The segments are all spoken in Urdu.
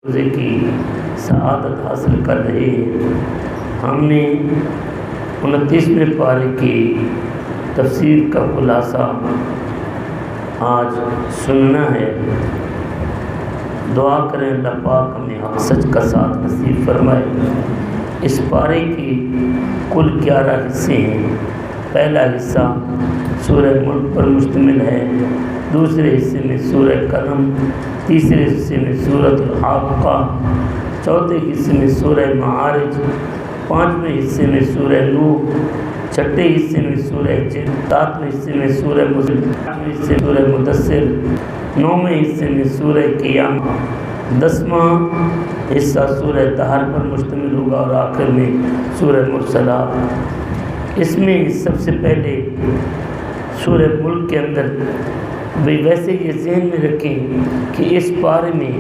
روزے کی سعادت حاصل کر رہے ہیں۔ ہم نے 29ویں پارے کی تفسیر کا خلاصہ آج سننا ہے۔ دعا کریں اللہ پاک ہمیں حق سچ کا ساتھ نصیب فرمائے۔ اس پارے کی کل 11 حصے ہیں۔ پہلا حصہ سورہ ملک پر مشتمل ہے، دوسرے حصے میں سورہ قلم، تیسرے حصے میں سورۃ الحاقہ، چوتھے حصے میں سورہ معارج، پانچویں حصے میں سورہ نوح، چھٹے حصے میں سورہ جن، ساتویں حصے میں سورہ مزمل، آٹھویں حصے میں سورہ مدثر، نویں حصے میں سورہ قیامت، 10واں حصہ سورہ طہر پر مشتمل ہوگا اور آخر میں سورہ مرسلات۔ اس میں سب سے پہلے سورہ ملک کے اندر ویسے یہ ذہن میں رکھیں کہ اس پارے میں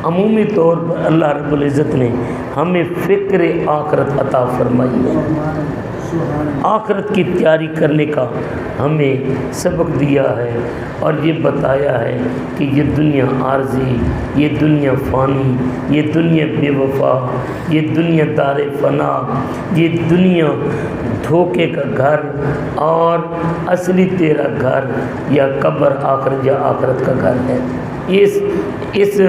عمومی طور پر اللہ رب العزت نے ہمیں فکر آخرت عطا فرمائی ہے۔ آخرت کی تیاری کرنے کا ہمیں سبق دیا ہے اور یہ بتایا ہے کہ یہ دنیا عارضی، یہ دنیا فانی، یہ دنیا بے وفا، یہ دنیا دار فنا، یہ دنیا دھوکے کا گھر اور اصلی تیرا گھر یا قبر آخرت یا آخرت کا گھر ہے۔ اس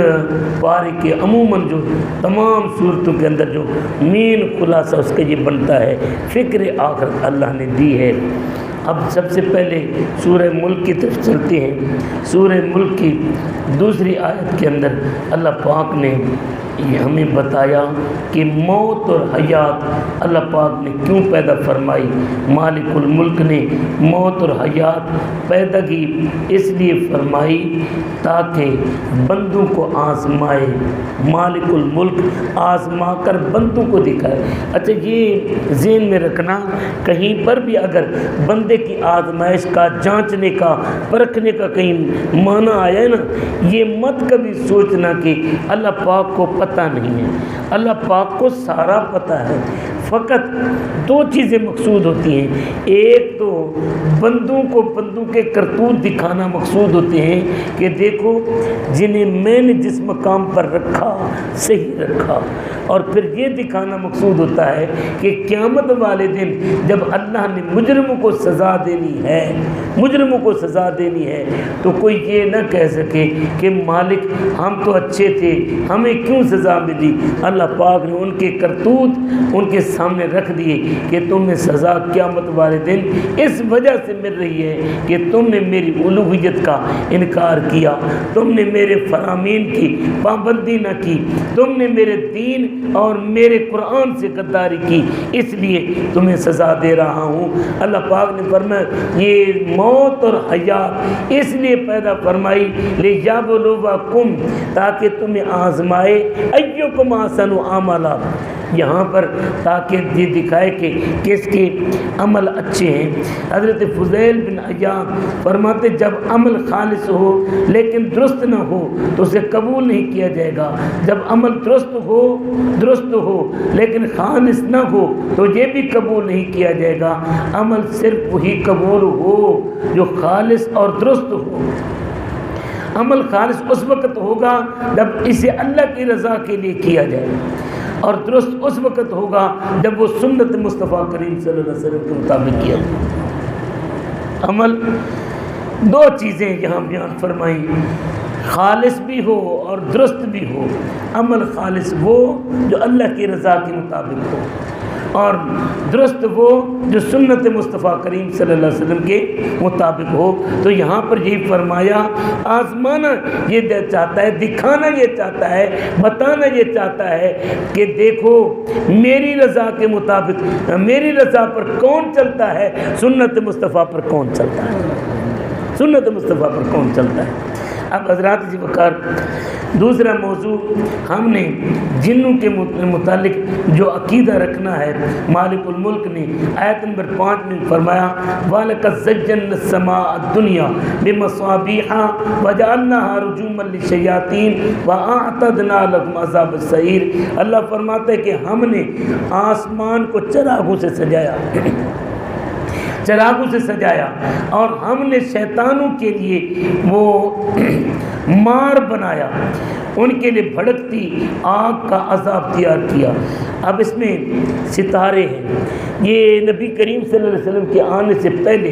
پارے کے عموماً جو تمام صورتوں کے اندر جو مین خلاصہ اس کا یہ بنتا ہے، فکر آخرت اللہ نے دی ہے۔ اب سب سے پہلے سورہ ملک کی طرف چلتے ہیں۔ سورہ ملک کی دوسری آیت کے اندر اللہ پاک نے ہمیں بتایا کہ موت اور حیات اللہ پاک نے کیوں پیدا فرمائی۔ مالک الملک نے موت اور حیات پیدا کی اس لیے فرمائی تاکہ بندوں کو آزمائے۔ مالک الملک آزما کر بندوں کو دکھائے۔ اچھا، یہ ذہن میں رکھنا، کہیں پر بھی اگر بندے کی آزمائش کا، جانچنے کا، پرکھنے کا کہیں معنی آیا ہے نا، یہ مت کبھی سوچنا کہ اللہ پاک کو پتہ نہیں ہے۔ اللہ پاک کو سارا پتہ ہے، فقط دو چیزیں مقصود ہوتی ہیں۔ ایک تو بندوں کو بندوں کے کرتوت دکھانا مقصود ہوتے ہیں کہ دیکھو جنہیں میں نے جس مقام پر رکھا صحیح رکھا، اور پھر یہ دکھانا مقصود ہوتا ہے کہ قیامت والے دن جب اللہ نے مجرموں کو سزا دینی ہے، مجرموں کو سزا دینی ہے، تو کوئی یہ نہ کہہ سکے کہ مالک ہم تو اچھے تھے، ہمیں کیوں سزا ملی۔ اللہ پاک نے ان کے کرتوت ان کے سامنے رکھ دیے کہ تمہیں سزا قیامت والے دن اس وجہ سے مل رہی ہے کہ تم نے میری الوہیت کا انکار کیا، تم نے میرے فرامین کی پابندی نہ کی، تم نے میرے دین اور میرے قرآن سے غداری کی، اس لیے تمہیں سزا دے رہا ہوں۔ اللہ پاک نے فرمایا یہ موت اور حیات اس لیے پیدا فرمائی لیبلوکم، تاکہ تمہیں آزمائے، ایکم احسن عملا، یہاں پر تاکہ یہ دکھائے کہ کس کے عمل اچھے ہیں۔ حضرت فضیل بن عیاض فرماتے جب عمل خالص ہو لیکن درست نہ ہو تو اسے قبول نہیں کیا جائے گا، جب عمل درست ہو لیکن خالص نہ ہو تو یہ بھی قبول نہیں کیا جائے گا۔ عمل صرف وہی قبول ہو جو خالص اور درست ہو۔ عمل خالص اس وقت ہوگا جب اسے اللہ کی رضا کے لیے کیا جائے، اور درست اس وقت ہوگا جب وہ سنت مصطفیٰ کریم صلی اللہ علیہ وسلم کے مطابق کیا جائے۔ عمل دو چیزیں یہاں بیان فرمائیں، خالص بھی ہو اور درست بھی ہو۔ عمل خالص وہ جو اللہ کی رضا کے مطابق ہو، اور درست وہ جو سنت مصطفیٰ کریم صلی اللہ علیہ وسلم کے مطابق ہو۔ تو یہاں پر یہ فرمایا آزمانا یہ چاہتا ہے، دکھانا یہ چاہتا ہے، بتانا یہ چاہتا ہے کہ دیکھو میری رضا کے مطابق، میری رضا پر کون چلتا ہے، سنت مصطفیٰ پر کون چلتا ہے، سنت مصطفیٰ پر کون چلتا ہے۔ اب حضرات جی وقار دوسرا موضوع ہم نے جنوں کے متعلق جو عقیدہ رکھنا ہے، مالک الملک نے آیت نمبر 5 میں فرمایا وَلَقَدْ زَيَّنَّا السَّمَاءَ الدُّنْيَا بِمَصَابِيحَ وَجَعَلْنَاهَا رُجُومًا لِلشَّيَاطِينِ وَأَعْتَدْنَا لَهُمْ عَذَابَ السَّعِيرِ۔ اللہ فرماتا ہے کہ ہم نے آسمان کو چراغوں سے سجایا، چراغوں سے سجایا، اور ہم نے شیطانوں کے لیے وہ مار بنایا، ان کے لیے بھڑکتی آگ کا عذاب تیار کیا۔ اب اس میں ستارے ہیں، یہ نبی کریم صلی اللہ علیہ وسلم کے آنے سے پہلے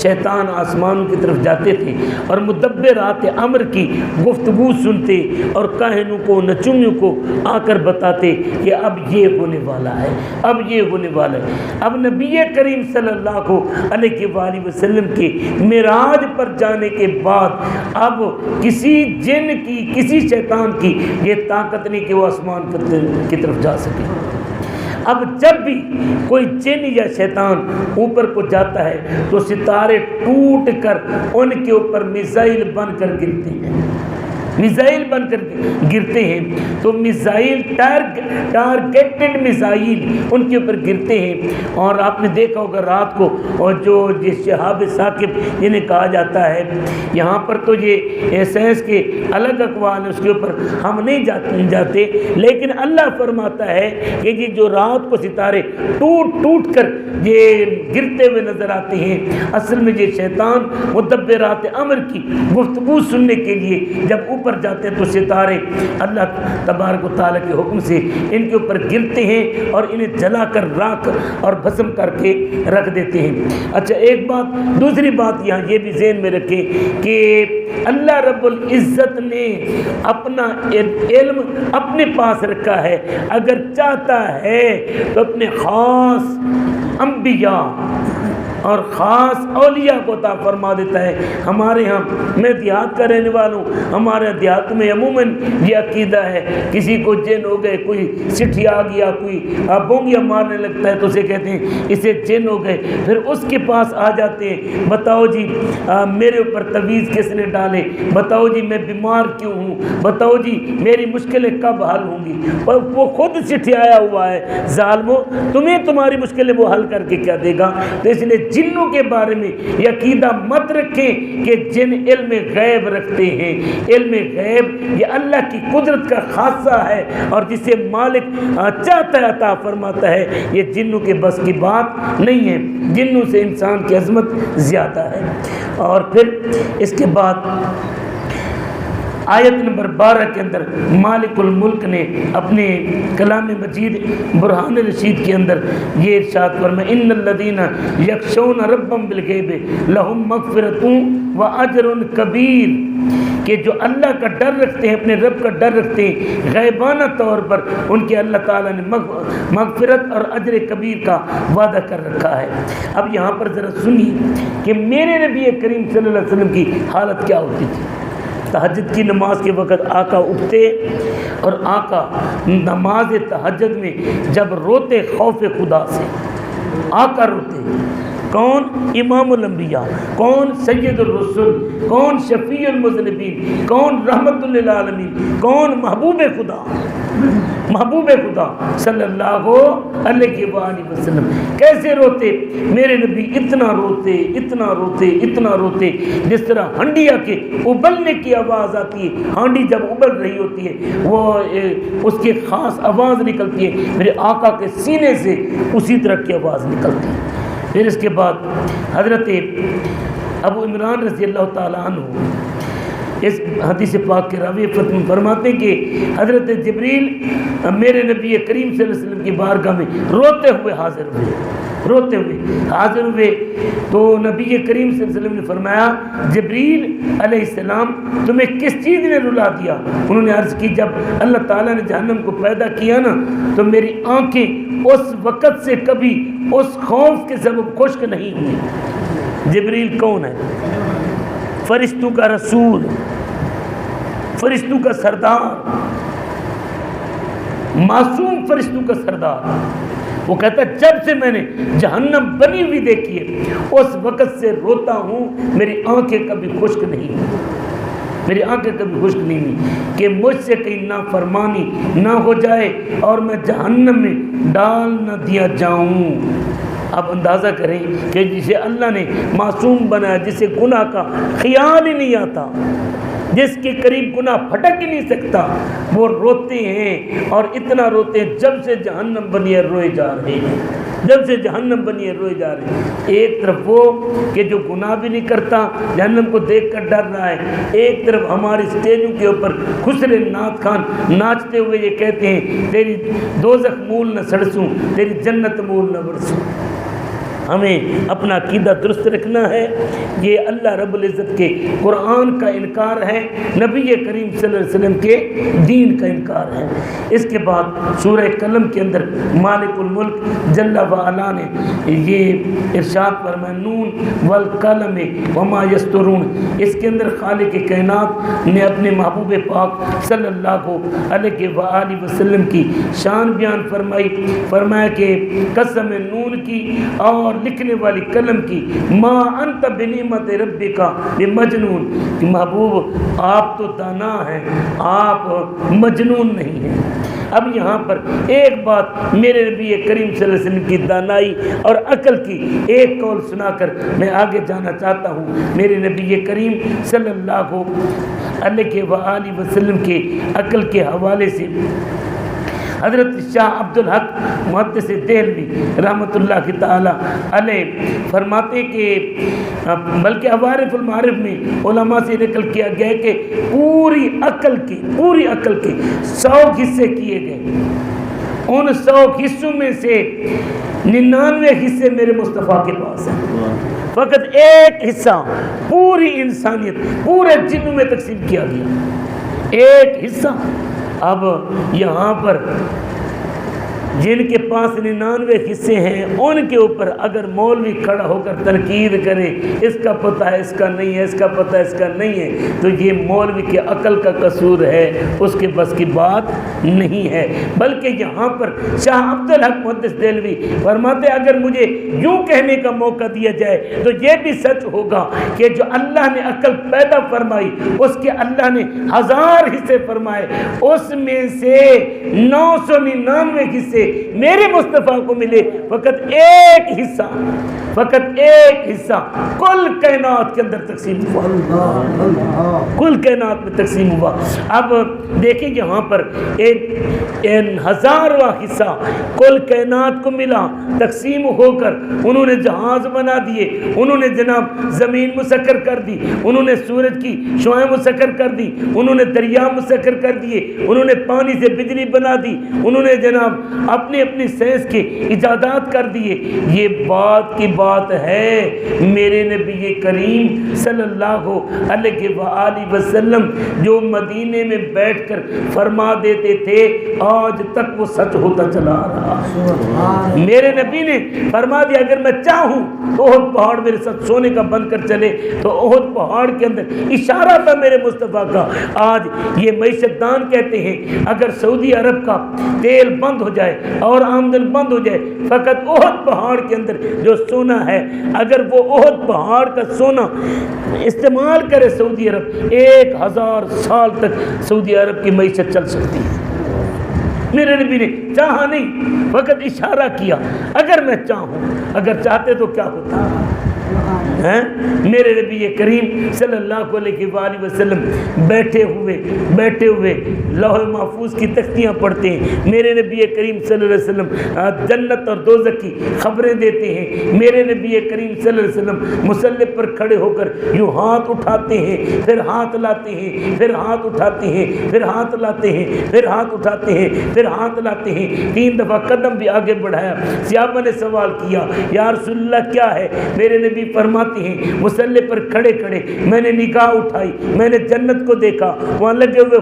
شیطان آسمانوں کی طرف جاتے تھے اور مدبرات امر کی گفتگو سنتے اور کاہنوں کو نچومیوں کو آ کر بتاتے کہ اب یہ ہونے والا ہے، اب یہ ہونے والا ہے۔ اب نبی کریم صلی اللہ علیہ وآلہ وسلم کے معراج پر جانے کے بعد اب کسی جن کی کسی شیطان کی یہ طاقت نہیں کہ وہ آسمان کی طرف جا سکے۔ اب جب بھی کوئی جن یا شیطان اوپر کو جاتا ہے تو ستارے ٹوٹ کر ان کے اوپر میزائل بن کر گرتے ہیں، میزائل بن کر گرتے ہیں۔ تو میزائل ٹارگیٹڈ میزائل ان کے اوپر گرتے ہیں۔ اور آپ نے دیکھا ہوگا رات کو اور جو شہاب ثاقب جنہیں کہا جاتا ہے، یہاں پر تو یہ سائنس کے الگ اقوال ہیں، اس کے اوپر ہم نہیں جاتے، لیکن اللہ فرماتا ہے کہ یہ جو رات کو ستارے ٹوٹ کر یہ گرتے ہوئے نظر آتے ہیں، اصل میں یہ شیطان مدبرات امر کی گفتگو سننے کے لیے جب اوپر جاتے ہیں تو ستارے اللہ تبارک و تعالیٰ کے حکم سے ان کے اوپر گرتے ہیں اور انہیں جلا کر راکھ اور بھسم کر کے رکھ دیتے ہیں۔ اچھا، ایک بات، دوسری بات یہاں یہ بھی ذہن میں رکھیں کہ اللہ رب العزت نے اپنا علم اپنے پاس رکھا ہے، اگر چاہتا ہے تو اپنے خاص انبیاء اور خاص اولیاء کو عطا فرما دیتا ہے۔ ہمارے ہاں، میں دیہات کا رہنے والا ہوں، ہمارے دیہات میں عموماً یہ عقیدہ ہے کسی کو جن ہو گئے، کوئی سٹھی آ گیا، کوئی بونگیا مارنے لگتا ہے تو اسے کہتے ہیں اسے جن ہو گئے، پھر اس کے پاس آ جاتے ہیں، بتاؤ جی میرے اوپر تعویذ کس نے ڈالے، بتاؤ جی میں بیمار کیوں ہوں، بتاؤ جی میری مشکلیں کب حل ہوں گی، اور وہ خود سٹھی آیا ہوا ہے، ظالمو تمہیں تمہاری مشکلیں وہ حل کر کے کیا دے گا۔ تو اس لیے جنوں کے بارے میں یہ عقیدہ مت رکھیں کہ جن علم غیب رکھتے ہیں۔ علم غیب یہ اللہ کی قدرت کا خاصہ ہے اور جسے مالک چاہتا ہے عطا فرماتا ہے، یہ جنوں کے بس کی بات نہیں ہے، جنوں سے انسان کی عظمت زیادہ ہے۔ اور پھر اس کے بعد آیت نمبر 12 کے اندر مالک الملک نے اپنے کلام مجید برہان رشید کے اندر یہ ارشاد فرمایا، ان الذین یخشون ربهم بالغیب لهم مغفرۃ واجر کبیر، کہ جو اللہ کا ڈر رکھتے ہیں، اپنے رب کا ڈر رکھتے ہیں غیبانہ طور پر، ان کے اللہ تعالیٰ نے مغفرت اور اجر کبیر کا وعدہ کر رکھا ہے۔ اب یہاں پر ذرا سنیے کہ میرے نبی کریم صلی اللہ علیہ وسلم کی حالت کیا ہوتی تھی۔ تہجد کی نماز کے وقت آقا اٹھتے اور آقا نماز تہجد میں جب روتے خوف خدا سے، آقا روتے، کون؟ امام الانبیاء، کون؟ سید الرسل، کون؟ شفیع المذنبین، کون؟ رحمت للعالمین، کون؟ محبوب خدا، محبوب خدا صلی اللہ علیہ وآلہ وسلم کیسے روتے؟ میرے نبی اتنا روتے، اتنا روتے، اتنا روتے، جس طرح ہنڈیا کے ابلنے کی آواز آتی ہے، ہانڈی جب ابل رہی ہوتی ہے وہ اس کی خاص آواز نکلتی ہے، میرے آقا کے سینے سے اسی طرح کی آواز نکلتی ہے۔ پھر اس کے بعد حضرت ابو عمران رضی اللہ تعالیٰ عنہ اس حدیث پاک کے راوی فرماتے ہیں کہ حضرت جبریل میرے نبی کریم صلی اللہ علیہ وسلم کی بارگاہ میں روتے ہوئے حاضر ہوئے، روتے ہوئے حاضر ہوئے، تو نبی کریم صلی اللہ علیہ وسلم نے فرمایا، جبریل علیہ السلام تمہیں کس چیز نے رلا دیا؟ انہوں نے عرض کی، جب اللہ تعالیٰ نے جہنم کو پیدا کیا نا تو میری آنکھیں اس وقت سے کبھی اس خوف کے سبب خشک نہیں ہوئی۔ جبریل کون ہے؟ فرشتوں کا رسول، فرشتوں کا سردار، معصوم فرشتوں کا سردار۔ وہ کہتا ہے جب سے میں نے جہنم بنی ہوئی دیکھی ہے اس وقت سے روتا ہوں، میری آنکھیں کبھی خشک نہیں ہوئی، میری آنکھیں کبھی خشک نہیں ہوئی کہ مجھ سے کہیں نافرمانی نہ ہو جائے اور میں جہنم میں ڈال نہ دیا جاؤں۔ آپ اندازہ کریں کہ جسے اللہ نے معصوم بنایا، جسے گناہ کا خیال ہی نہیں آتا، جس کے قریب گناہ پھٹک ہی نہیں سکتا، وہ روتے ہیں اور اتنا روتے ہیں جب سے جہنم بنی ہے روئے جا رہے ہیں، جب سے جہنم بنی ہے روئے جا رہے ہیں۔ ایک طرف وہ کہ جو گناہ بھی نہیں کرتا جہنم کو دیکھ کر ڈر رہا ہے، ایک طرف ہماری اسٹیجوں کے اوپر خسرے نعت خان ناچتے ہوئے یہ کہتے ہیں تیری دوزخ مول نہ سڑسوں، تیری جنت مول نہ برسوں۔ ہمیں اپنا عقیدہ درست رکھنا ہے۔ یہ اللہ رب العزت کے قرآن کا انکار ہے، نبی کریم صلی اللہ علیہ وسلم کے دین کا انکار ہے۔ اس کے بعد سورہ قلم کے اندر مالک الملک جل وعلا نے یہ ارشاد فرمایا نون والقلم وما یسطرون، اس کے اندر خالق کائنات نے اپنے محبوب پاک صلی اللہ علیہ وآلہ وسلم کی شان بیان فرمایا کہ قسم نون کی اور لکھنے والی قلم کی، ما انت بنعمت ربک بمجنون، کہ محبوب آپ تو دانا ہیں، آپ مجنون نہیں ہیں۔ اب یہاں پر ایک بات میرے نبی کریم صلی اللہ علیہ وسلم کی دانائی اور عقل کی ایک قول سنا کر میں آگے جانا چاہتا ہوں۔ میرے نبی کریم صلی اللہ علیہ وآلہ وسلم کے عقل کے حوالے سے حضرت شاہ عبدالحق محدث دہلوی رحمۃ اللہ تعالی علیہ فرماتے کہ بلکہ عوارف المعارف میں علماء سے نقل کیا گیا ہے کہ پوری عقل کے 100 حصے کیے گئے، ان 100 حصوں میں سے 99 حصے میرے مصطفیٰ کے پاس ہیں، فقط ایک حصہ پوری انسانیت پورے جنوں میں تقسیم کیا گیا، ایک حصہ۔ اب یہاں پر جن کے پاس 99 حصے ہیں ان کے اوپر اگر مولوی کھڑا ہو کر تنقید کرے اس کا پتہ ہے اس کا نہیں ہے، اس کا پتہ ہے اس کا نہیں ہے، تو یہ مولوی کے عقل کا قصور ہے، اس کے بس کی بات نہیں ہے۔ بلکہ یہاں پر شاہ عبدالحق محدث دہلوی فرماتے اگر مجھے یوں کہنے کا موقع دیا جائے تو یہ بھی سچ ہوگا کہ جو اللہ نے عقل پیدا فرمائی اس کے اللہ نے 1000 حصے فرمائے، اس میں سے 999 حصے میرے مصطفیٰ کو ملے، فقط ایک حصہ کل کائنات کے اندر تقسیم ہوا، کل کائنات میں تقسیم ہوا۔ اب دیکھیں یہاں پر ایک 1000واں حصہ کل کائنات کو ملا، تقسیم ہو کر انہوں نے جہاز بنا دیے، انہوں نے جناب زمین مسخر کر دی، انہوں نے سورج کی شعاعیں مسخر کر دی، انہوں نے دریا مسخر کر دیے، انہوں نے پانی سے بجلی بنا دی، انہوں نے جناب اپنی سائنس کے ایجادات کر دیے۔ یہ بات کی بات ہے میرے نبی کریم صلی اللہ علیہ وآلہ وسلم جو مدینے میں بیٹھ کر فرما دیتے تھے آج تک وہ سچ ہوتا چلا رہا۔ میرے نبی نے فرما دیا اگر میں چاہوں تو احد پہاڑ میرے ساتھ سونے کا بن کر چلے، تو احد پہاڑ کے اندر اشارہ تھا میرے مصطفیٰ کا۔ آج یہ معیشت دان کہتے ہیں اگر سعودی عرب کا تیل بند ہو جائے اور آمدن بند ہو جائے، فقط احد پہاڑ کے اندر جو سونا ہے اگر وہ احد پہاڑ کا سونا استعمال کرے سعودی عرب، 1000 سال تک سعودی عرب کی معیشت چل سکتی ہے۔ میرے نبی نے چاہا نہیں، فقط اشارہ کیا اگر میں چاہوں، اگر چاہتے تو کیا ہوتا ہے۔ میرے نبی کریم صلی اللہ علیہ وآلہ وسلم بیٹھے ہوئے لوح محفوظ کی تختیاں پڑھتے ہیں، میرے نبی کریم صلی اللہ علیہ وسلم جنت اور دوزخ کی خبریں دیتے ہیں، میرے نبی کریم صلی اللہ علیہ وسلم مصلی پر کھڑے ہو کر یوں ہاتھ اٹھاتے ہیں، پھر ہاتھ لاتے ہیں، پھر ہاتھ اٹھاتے ہیں، پھر ہاتھ لاتے ہیں، پھر ہاتھ اٹھاتے ہیں، پھر ہاتھ لاتے ہیں، 3 دفعہ قدم بھی آگے بڑھایا۔ صحابہ نے سوال کیا یا رسول اللہ کیا ہے؟ میرے نبی فرماتے ہیں مصلی پر کھڑے میں نے نگاہ اٹھائی، میں نے جنت کو دیکھا، وہاں لگے ہوئے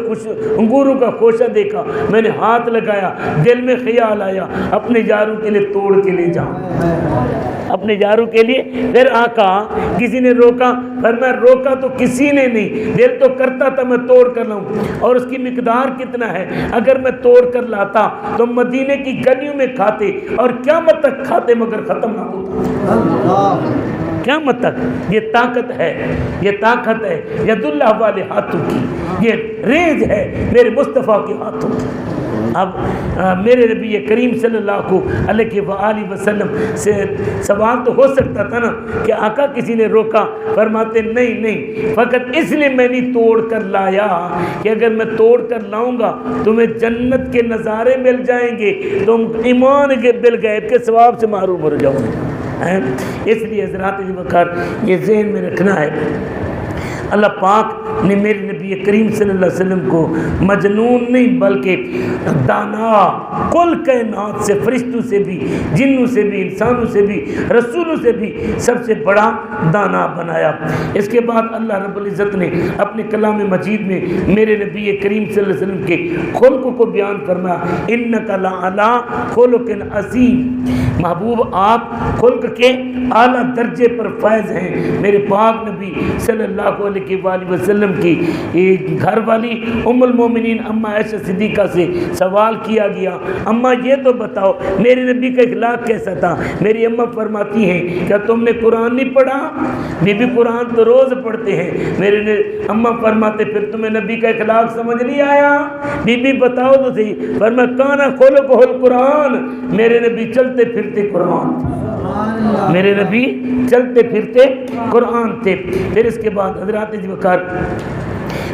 انگوروں کا خوشہ دیکھا، میں نے ہاتھ لگایا، دل میں خیال آیا اپنے یاروں کے لیے توڑ کے لے جاؤں، اپنے یاروں کے لیے۔ پھر آقا کسی نے روکا، فرمایا روکا تو کسی نے نہیں، دل تو کرتا تھا میں توڑ کر لاؤں، اور اس کی مقدار کتنا ہے، اگر میں توڑ کر لاتا تو مدینے کی گلیوں میں کھاتے اور قیامت تک کھاتے مگر ختم نہ ہوتا، قیامت تک۔ یہ طاقت ہے ید اللہ والے ہاتھوں کی، یہ ریج ہے میرے مصطفیٰ کے ہاتھوں کی۔ اب میرے نبی کریم صلی اللہ علیہ وآلہ وسلم سے سوال تو ہو سکتا تھا نا کہ آقا کسی نے روکا، فرماتے نہیں، فقط اس لیے میں نہیں توڑ کر لایا کہ اگر میں توڑ کر لاؤں گا تمہیں جنت کے نظارے مل جائیں گے، تم ایمان کے بالغیب کے ثواب سے محروم ہو جاؤ گے۔ اس لیے حضرات وقار یہ ذہن میں رکھنا ہے، اللہ پاک نے میرے نبی کریم صلی اللہ علیہ وسلم کو مجنون نہیں بلکہ دانا، کل کائنات سے، فرشتوں سے بھی، جنوں سے بھی، انسانوں سے بھی، رسولوں سے بھی سب سے بڑا دانا بنایا۔ اس کے بعد اللہ رب العزت نے اپنے کلام مجید میں میرے نبی کریم صلی اللہ علیہ وسلم کے خلق کو بیان فرمایا، انک لعلی خلق عظیم، محبوب آپ خلق کے اعلیٰ درجے پر فائز ہیں۔ میرے پاک نبی صلی اللہ علیہ وآلہ وسلم کی گھر والی ام المومنین اماں عائشہ صدیقہ سے سوال کیا گیا، اماں یہ تو بتاؤ میرے نبی کا اخلاق کیسا تھا؟ میری اماں فرماتی ہیں کیا تم نے قرآن نہیں پڑھا؟ بی بی قرآن تو روز پڑھتے ہیں۔ میرے اماں فرماتے پھر تمہیں نبی کا اخلاق سمجھ نہیں آیا؟ بی بی بتاؤ تو صحیح۔ فرمایا کانا خلقہ القرآن، میرے نبی چلتے پھرتے قرآن تھے، میرے نبی چلتے پھرتے قرآن تھے۔ پھر اس کے بعد حضرات وقار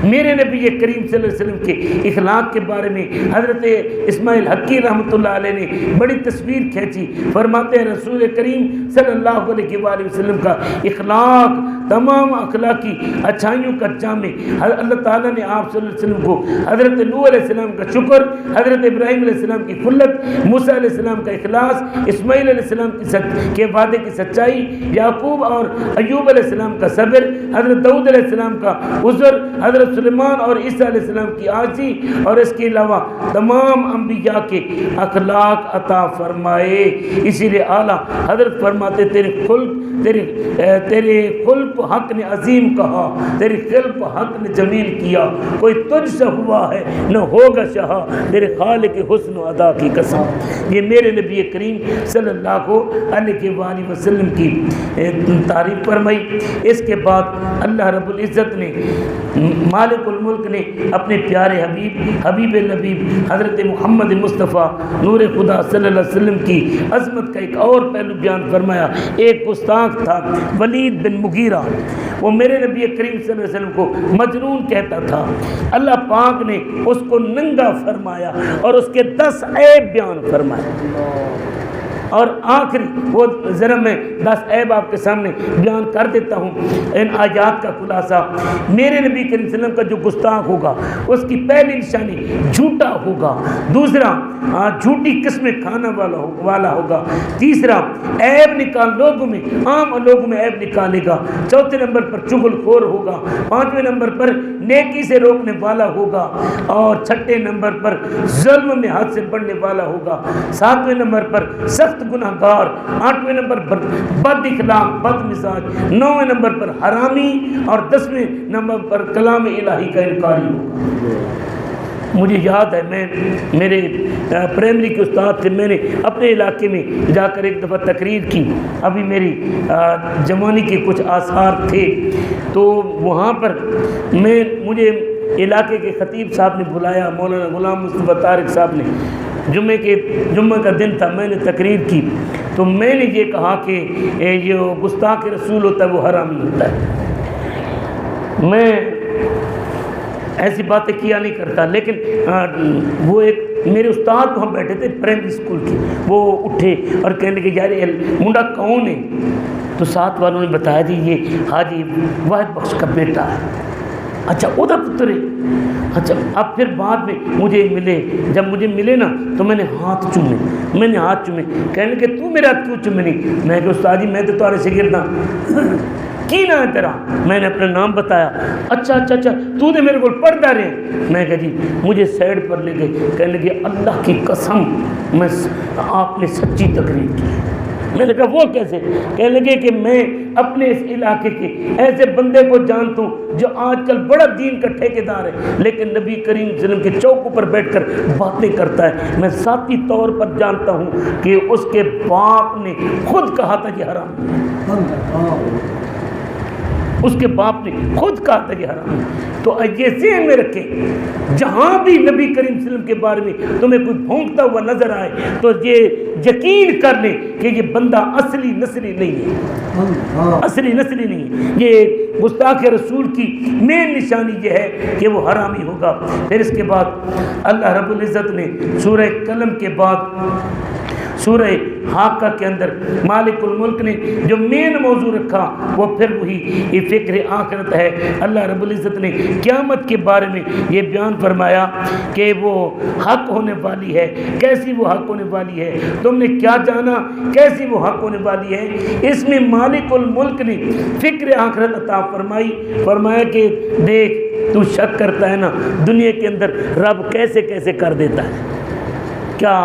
میرے نبی کریم صلی اللہ علیہ وسلم کے اخلاق کے بارے میں حضرت اسماعیل حقی رحمۃ اللہ علیہ نے بڑی تصویر کھینچی۔ فرماتے ہیں رسول کریم صلی اللہ علیہ وآلہ وسلم کا اخلاق تمام اخلاقی اچھائیوں کا جامع۔ اللہ تعالیٰ نے آپ صلی اللہ علیہ وسلم کو حضرت نوح علیہ السلام کا شکر، حضرت ابراہیم علیہ السلام کی خلت، موسیٰ علیہ السلام کا اخلاص، اسماعیل علیہ السلام کے وعدے کی سچائی، یعقوب اور ایوب علیہ السلام کا صبر، حضرت داؤد علیہ السلام کا عذر، حضرت سلیمان اور عیسیٰ علیہ السلام کی عاجزی، اور اس کے علاوہ تمام انبیاء کے اخلاق عطا فرمائے۔ اسی لیے اعلیٰ حضرت فرماتے تیرے خلق حق نے عظیم کہا، تیری خلق حق نے جمیل کیا، کوئی تجھ سے ہوا ہے نہ ہوگا شہا، تیرے خالق حسن و ادا کی قسم۔ یہ میرے نبی کریم صلی اللہ علیہ وآلہ وسلم کی تعریف فرمائی۔ اس کے بعد اللہ رب العزت نے مالک الملک نے اپنے پیارے حبیب لبیب حضرت محمد مصطفیٰ نور خدا صلی اللہ علیہ وسلم کی عظمت کا ایک اور پہلو بیان فرمایا۔ ایک گستاخ تھا ولید بن مغیرہ، وہ میرے نبی کریم صلی اللہ علیہ وسلم کو مجنون کہتا تھا۔ اللہ پاک نے اس کو ننگا فرمایا اور اس کے 10 عیب بیان فرمائے، اور آخری وہ ذرا میں 10 عیب آپ کے سامنے بیان کر دیتا ہوں۔ ان آیات کا خلاصہ، میرے نبی کریم صلی اللہ علیہ وسلم کا جو گستاخ ہوگا اس کی پہلی نشانی جھوٹا ہوگا، دوسرا جھوٹی قسمیں کھانا والا ہوگا، تیسرا عیب لوگوں میں عام لوگوں میں عیب نکالے گا، چوتھے نمبر پر چغل خور ہوگا، پانچویں نمبر پر نیکی سے روکنے والا ہوگا، اور چھٹے نمبر پر ظلم میں حد سے بڑھنے والا ہوگا، ساتویں نمبر پر سخت گناہ گار، آٹھویں نمبر پر بد اخلاق بد مزاج، نویں نمبر پر حرامی، اور 10ویں نمبر پر کلام الہی کا انکاری ہوگا۔ مجھے یاد ہے میرے پرائمری کے استاد تھے، میں نے اپنے علاقے میں جا کر ایک دفعہ تقریر کی، ابھی میری جوانی کے کچھ آثار تھے، تو وہاں پر مجھے علاقے کے خطیب صاحب نے بلایا، مولانا غلام مصطفیٰ طارق صاحب نے۔ جمعہ کا دن تھا، میں نے تقریر کی، تو میں نے یہ کہا کہ یہ گستاخ رسول ہوتا ہے وہ حرامی ہوتا ہے۔ میں ایسی باتیں کیا نہیں کرتا، لیکن وہ ایک میرے استاد وہاں بیٹھے تھے پرائمری اسکول کے، وہ اٹھے اور کہنے لگے یار منڈا کون ہے؟ تو ساتھ والوں نے بتایا جی یہ حاجی واحد بخش کا بیٹا ہے۔ اچھا ادھر پتر ہے، اچھا۔ اب پھر بعد میں مجھے ملے، جب مجھے ملے نا تو میں نے ہاتھ چومے، کہنے لگے تو میرے ہاتھ کیوں چومے نہیں؟ میں کہ استاد جی میں تو تمہارے شاگرد ہوں۔ کی نام ہے تیرا؟ میں نے اپنا نام بتایا۔ اچھا تو نے میرے کو پڑھتا رہے؟ میں کہا جی، مجھے سائڈ پر لے گئے، کہنے لگے اللہ کی قسم آپ نے سچی تقریر کی۔ میں نے کہا وہ کیسے؟ کہنے لگے کہ میں اپنے اس علاقے کے ایسے بندے کو جانتا ہوں جو آج کل بڑا دین کا ٹھیکیدار ہے، لیکن نبی کریم صلی اللہ علیہ وسلم کے چوکوں پر بیٹھ کر باتیں کرتا ہے۔ میں ذاتی طور پر جانتا ہوں کہ اس کے باپ نے خود کہا تھا کہ حرام۔ اس کے باپ نے خود کہا تھا یہ حرام ہے۔ تو یہ ذہن میں رکھیں، جہاں بھی نبی کریم صلی اللہ علیہ وسلم کے بارے میں تمہیں کوئی بھونکتا ہوا نظر آئے تو یہ یقین کر لیں کہ یہ بندہ اصلی نسلی نہیں ہے، اصلی نسلی نہیں ہے۔ یہ گستاخ رسول کی مین نشانی یہ ہے کہ وہ حرامی ہوگا۔ پھر اس کے بعد اللہ رب العزت نے سورہ قلم کے بعد سورہ حاقہ کے اندر مالک الملک نے جو مین موضوع رکھا وہ پھر وہی فکر آخرت ہے۔ اللہ رب العزت نے قیامت کے بارے میں یہ بیان فرمایا کہ وہ حق ہونے والی ہے، کیسی وہ حق ہونے والی ہے، تم نے کیا جانا کیسی وہ حق ہونے والی ہے۔ اس میں مالک الملک نے فکر آخرت عطا فرمائی، فرمایا کہ دیکھ تو شک کرتا ہے نا دنیا کے اندر رب کیسے کیسے کر دیتا ہے، کیا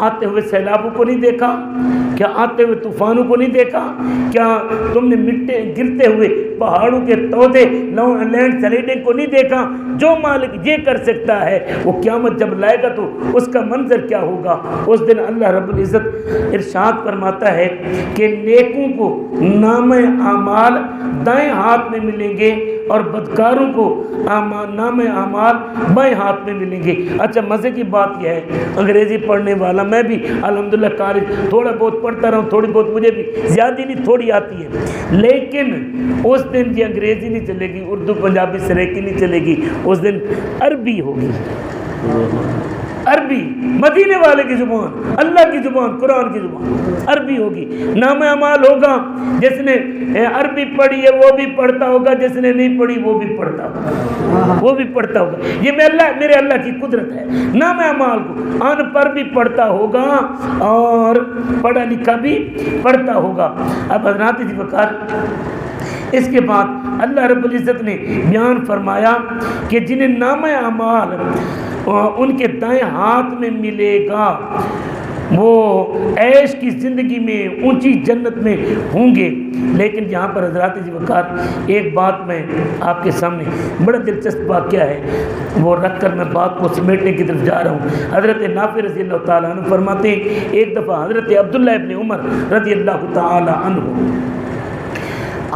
آتے ہوئے سیلابوں کو نہیں دیکھا، کیا آتے ہوئے طوفانوں کو نہیں دیکھا، کیا تم نے گرتے ہوئے پہاڑوں کے تودے لینڈ سلائڈنگ کو نہیں دیکھا۔ جو مالک یہ کر سکتا ہے وہ قیامت جب لائے گا تو اس کا منظر کیا ہوگا۔ اس دن اللہ رب العزت ارشاد فرماتا ہے کہ نیکوں کو نام اعمال دائیں ہاتھ میں ملیں گے اور بدکاروں کو نام اعمال بائیں ہاتھ میں ملیں گے۔ اچھا مزے کی بات یہ ہے، انگریزی پڑھنے والا میں بھی الحمدللہ قاری تھوڑا بہت پڑھتا رہا ہوں، تھوڑی بہت مجھے بھی زیادہ نہیں تھوڑی آتی ہے، لیکن اس دن یہ انگریزی نہیں چلے گی، اردو پنجابی سریکی نہیں چلے گی، اس دن عربی ہوگی، عربی مدینے والے کی زبان، اللہ کی زبان، قرآن کی زبان عربی ہوگی۔ نام اعمال ہوگا، جس نے عربی پڑھی ہے وہ بھی پڑھتا ہوگا، جس نے نہیں پڑھی وہ بھی پڑھتا ہوگا، وہ بھی پڑھتا ہوگا۔ یہ میرے اللہ کی قدرت ہے۔ نام اعمال کو ان پڑھ بھی پڑھتا ہوگا اور پڑھا لکھا بھی پڑھتا ہوگا۔ اب حضرات جی وقار اس کے بعد اللہ رب العزت نے بیان فرمایا کہ جنہیں نام اعمال ان کے دائیں ہاتھ میں ملے گا وہ عیش کی زندگی میں اونچی جنت میں ہوں گے۔ لیکن یہاں پر حضرات جی وقار ایک بات میں آپ کے سامنے بڑا دلچسپ واقعہ ہے وہ رکھ کر میں بات کو سمیٹنے کی طرف جا رہا ہوں۔ حضرت نافع رضی اللہ تعالیٰ عنہ فرماتے ہیں ایک دفعہ حضرت عبداللہ ابن عمر رضی اللہ تعالیٰ عنہ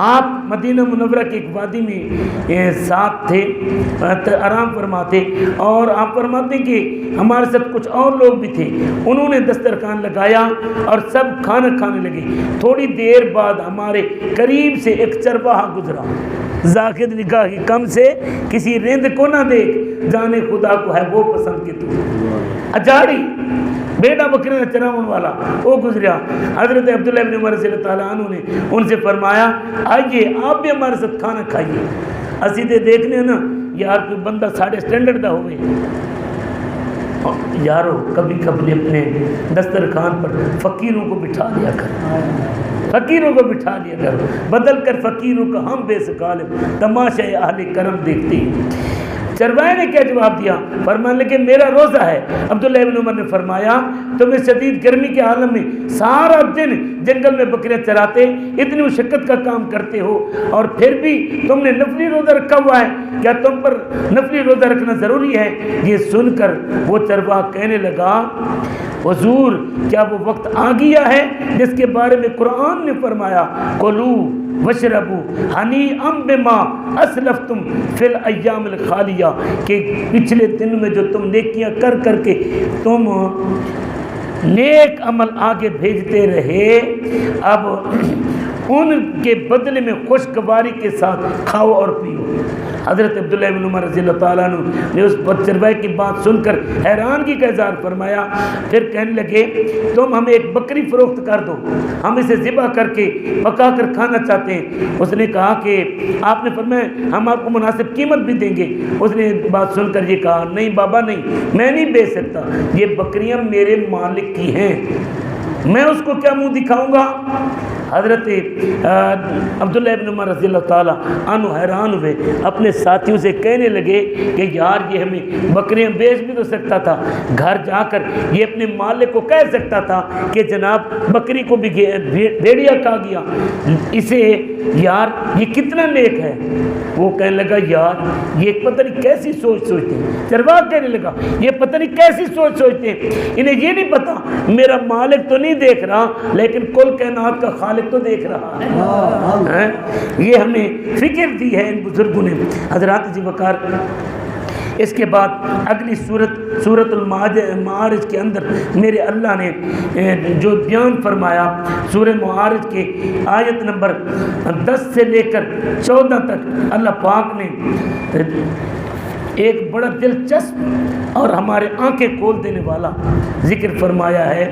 آپ مدینہ منورہ کی ایک وادی میں ساتھ تھے، آرام فرماتے، اور آپ فرماتے کہ ہمارے ساتھ کچھ اور لوگ بھی تھے، انہوں نے دسترخوان لگایا اور سب کھانا کھانے لگے۔ تھوڑی دیر بعد ہمارے قریب سے ایک چرواہا گزرا، زاہد نگاہ کی کم سے کسی رند کو نہ دیکھ، جانے خدا کو ہے وہ پسند کے تو اجاڑی بیٹا بکرے نہ چراؤن والا وہ گزریا۔ حضرت عبداللہ ابن عمر رضی اللہ تعالیٰ عنہ نے ان سے فرمایا آئیے آپ بھی ہمارے ساتھ کھانا کھائیے۔ اسی تے دیکھنے نا یار کوئی بندہ ساڑھے سٹینڈرڈ دا ہوئے، یارو کبھی کبھی اپنے دسترخوان پر فقیروں کو بٹھا لیا کر، فقیروں کو بٹھا لیا کر، بدل کر فقیروں کا ہم بے سکالب تماشا اہل کرم دیکھتے ہیں۔ چرواہے نے کیا جواب دیا؟ فرمانے لگے میرا روزہ ہے۔ عبداللہ ابن عمر نے فرمایا تمہیں شدید گرمی کے عالم میں سارا دن جنگل میں بکریاں چراتے، اتنی مشقت کا کام کرتے ہو اور پھر بھی تم نے نفلی روزہ رکھا ہوا ہے، کیا تم پر نفلی روزہ رکھنا ضروری ہے؟ یہ سن کر وہ چرواہا کہنے لگا حضور کیا وہ وقت آ گیا ہے جس کے بارے میں قرآن نے فرمایا کلو وشربو ہنیئا بما اسلفتم فی الایام الخالیہ، کہ پچھلے دن میں جو تم نیکیاں کر کر کے تم نیک عمل آگے بھیجتے رہے، اب ان کے بدلے میں خوشگواری کے ساتھ کھاؤ اور پیو۔ حضرت عبداللہ بن عمر رضی اللہ تعالیٰ عنہ نے اس چرواہے کی بات سن کر حیرانگی کا اظہار فرمایا، پھر کہنے لگے تم ہمیں ایک بکری فروخت کر دو، ہم اسے ذبح کر کے پکا کر کھانا چاہتے ہیں۔ اس نے کہا کہ آپ نے فرمایا ہم آپ کو مناسب قیمت بھی دیں گے۔ اس نے بات سن کر یہ کہا نہیں بابا نہیں، میں نہیں بیچ سکتا، یہ بکریاں میرے مالک کی ہیں، میں اس کو کیا منہ دکھاؤں گا؟ حضرت عبداللہ ابن عمر رضی اللہ تعالیٰ عنہ حیران ہوئے، اپنے ساتھیوں سے کہنے لگے کہ یار یہ ہمیں بکریاں بیچ بھی تو سکتا تھا، گھر جا کر یہ اپنے مالک کو کہہ سکتا تھا کہ جناب بکری کو بھی بھیڑیا کھا گیا، اسے یار یہ کتنا نیک ہے. وہ کہنے لگا یار یہ پتہ نہیں کیسی سوچ سوچتے ہیں. چرواہ کہنے لگا یہ پتہ نہیں کیسی سوچ سوچتے ہیں, انہیں یہ نہیں پتا میرا مالک تو نہیں دیکھ رہا لیکن کل کائنات کا خالق تو دیکھ رہا ہے. یہ ہمیں فکر دی ہے ان بزرگوں نے. حضرات جی وقار, اس کے بعد اگلی سورۃ المعارج کے اندر میرے اللہ نے جو بیان فرمایا, سورہ معارج کے آیت نمبر 10 سے لے کر 14 تک اللہ پاک نے ایک بڑا دلچسپ اور ہمارے آنکھیں کھول دینے والا ذکر فرمایا ہے.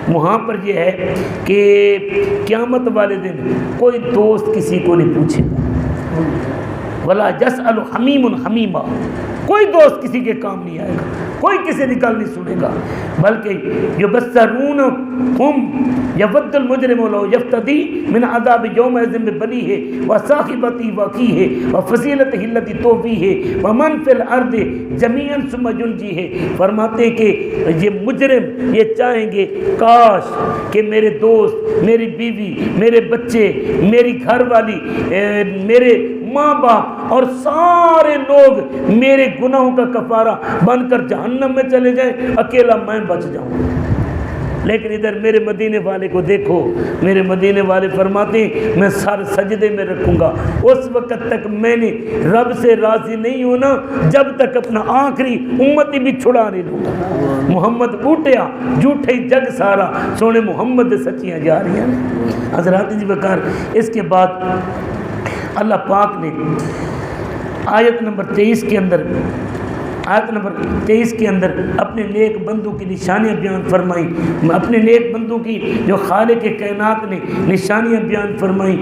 وہاں پر یہ ہے کہ قیامت والے دن کوئی دوست کسی کو نہیں پوچھے گا. ولا یسأل حمیم حمیما, کوئی دوست کسی کے کام نہیں آئے گا, کوئی کسی کی گل نہیں سنے گا, بلکہ یبصرونہم یود المجرم لو یفتدی من عذاب یومئذ ببنیہ وصاحبتہ واخیہ وفصیلتہ التی تؤویہ ومن فی الارض جمیعا ثم ینجیہ. فرماتے ہیں کہ یہ مجرم یہ چاہیں گے کاش کہ میرے دوست, میری بیوی, میرے بچے, میری گھر والی, میرے ماں باپ اور سارے لوگ میرے گناہوں کا کفارہ بن کر جہنم میں چلے جائیں, اکیلا میں بچ جاؤں. لیکن ادھر میرے مدینے والے کو دیکھو, میرے مدینے والے فرماتے ہیں میں سر سجدے میں رکھوں گا. اس وقت تک میں نے رب سے راضی نہیں ہونا جب تک اپنا آخری امتی بھی چھڑا نہیں لوں گا. محمد بوٹیا جھوٹے جگ سارا, سونے محمد سچیاں جا رہی ہیں. حضرات جی وقار, اس کے بعد اللہ پاک نے آیت نمبر 23 کے اندر اپنے نیک بندوں کی نشانیاں بیان فرمائیں. اپنے نیک بندوں کی جو خالق کائنات نے نشانیاں بیان فرمائیں.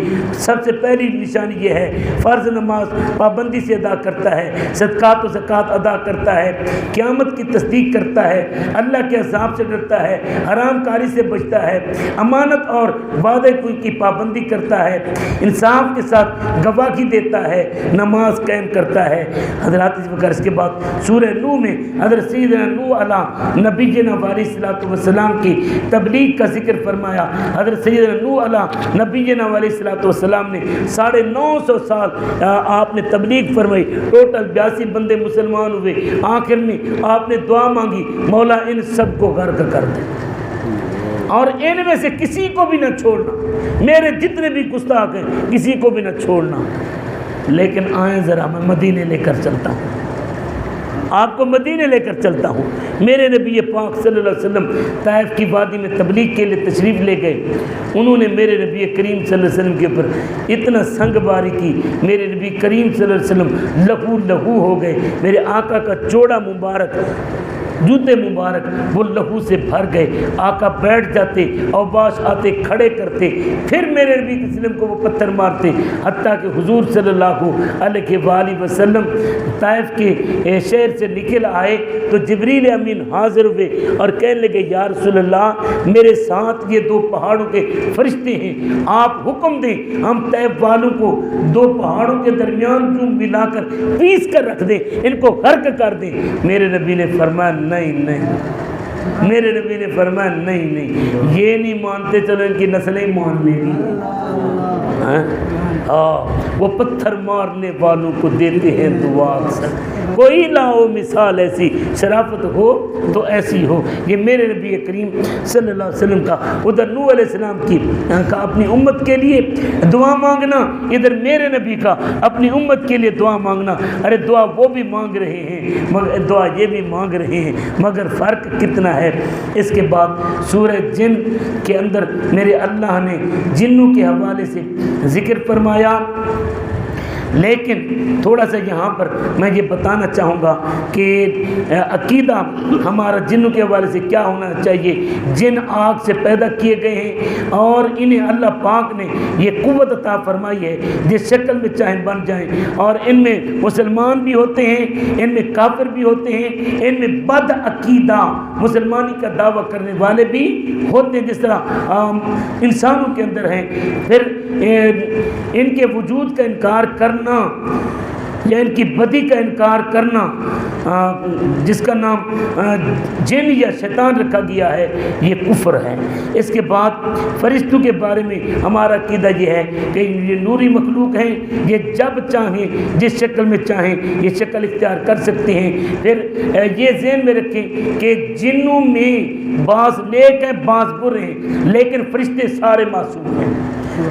سب سے پہلی نشانی یہ ہے فرض نماز پابندی سے ادا کرتا ہے, صدقات و زکوٰۃ ادا کرتا ہے, قیامت کی تصدیق کرتا ہے, اللہ کے عذاب سے ڈرتا ہے, حرام کاری سے بچتا ہے, امانت اور وعدے کی پابندی کرتا ہے, انصاف کے ساتھ گواہی دیتا ہے, نماز قائم کرتا ہے. حضرات اس کے بعد سورہ نوح میں حضرت سیدنا نوح علیہ نبینا علیہ الصلوۃ والسلام کی تبلیغ کا ذکر فرمایا. حضرت سیدنا نوح علیہ نبینا علیہ الصلوۃ والسلام نے 950 سال آپ نے تبلیغ فرمائی. ٹوٹل 82 بندے مسلمان ہوئے. آخر میں آپ نے دعا مانگی مولا ان سب کو غرق کر دے اور ان میں سے کسی کو بھی نہ چھوڑنا, میرے جتنے بھی گستاخ ہیں کسی کو بھی نہ چھوڑنا. لیکن آئیں ذرا میں مدینے لے کر چلتا ہوں, آپ کو مدینے لے کر چلتا ہوں. میرے نبی پاک صلی اللہ علیہ وسلم طائف کی وادی میں تبلیغ کے لیے تشریف لے گئے. انہوں نے میرے نبی کریم صلی اللہ علیہ وسلم کے اوپر اتنا سنگ باری کی, میرے نبی کریم صلی اللہ علیہ وسلم لہو لہو ہو گئے. میرے آقا کا چوڑا مبارک, جوتے مبارک وہ لہو سے بھر گئے. آقا بیٹھ جاتے, اوباش آتے, کھڑے کرتے, پھر میرے نبی صلی اللہ علیہ وسلم کو وہ پتھر مارتے, حتیٰ کہ حضور صلی اللہ علیہ وآلہ وسلم طائف کے شہر سے نکل آئے تو جبریل امین حاضر ہوئے اور کہنے لگے یا رسول اللہ میرے ساتھ یہ 2 پہاڑوں کے فرشتے ہیں, آپ حکم دیں ہم طائف والوں کو 2 پہاڑوں کے درمیان جو ملا کر پیس کر رکھ دیں, ان کو غرق کر دیں. میرے نبی نے فرمایا نہیں, میرے نبی نے فرمایا نہیں, یہ نہیں مانتے, چلو ان کی نسلیں مان لیں گی. وہ پتھر مارنے والوں کو دیتے ہیں دعا اکثر, کوئی لاؤ مثال ایسی, شرافت ہو تو ایسی ہو. یہ میرے نبی کریم صلی اللہ علیہ وسلم کا ادھر نوح علیہ السلام کی کا اپنی امت کے لیے دعا مانگنا, ادھر میرے نبی کا اپنی امت کے لیے دعا مانگنا. ارے دعا وہ بھی مانگ رہے ہیں مگر دعا یہ بھی مانگ رہے ہیں, مگر فرق کتنا ہے. اس کے بعد سورہ جن کے اندر میرے اللہ نے جنوں کے حوالے سے ذکر فرمایا. لیکن تھوڑا سا یہاں پر میں یہ بتانا چاہوں گا کہ عقیدہ ہمارا جنوں کے حوالے سے کیا ہونا چاہیے. جن آگ سے پیدا کیے گئے ہیں اور انہیں اللہ پاک نے یہ قوت عطا فرمائی ہے جس شکل میں چاہیں بن جائیں, اور ان میں مسلمان بھی ہوتے ہیں, ان میں کافر بھی ہوتے ہیں, ان میں بد عقیدہ مسلمانی کا دعویٰ کرنے والے بھی ہوتے ہیں جس طرح انسانوں کے اندر ہیں. پھر ان کے وجود کا انکار کرنا یا ان کی بدی کا انکار کرنا جس کا نام جن یا شیطان رکھا گیا ہے یہ کفر ہے۔ اس کے بعد فرشتوں کے بارے میں ہمارا عقیدہ یہ ہے کہ یہ نوری مخلوق ہیں، یہ جب چاہیں جس شکل میں چاہیں یہ شکل اختیار کر سکتے ہیں۔ پھر یہ ذہن میں رکھیں کہ جنوں میں بعض نیک ہیں بعض برے ہیں، لیکن فرشتے سارے معصوم ہیں،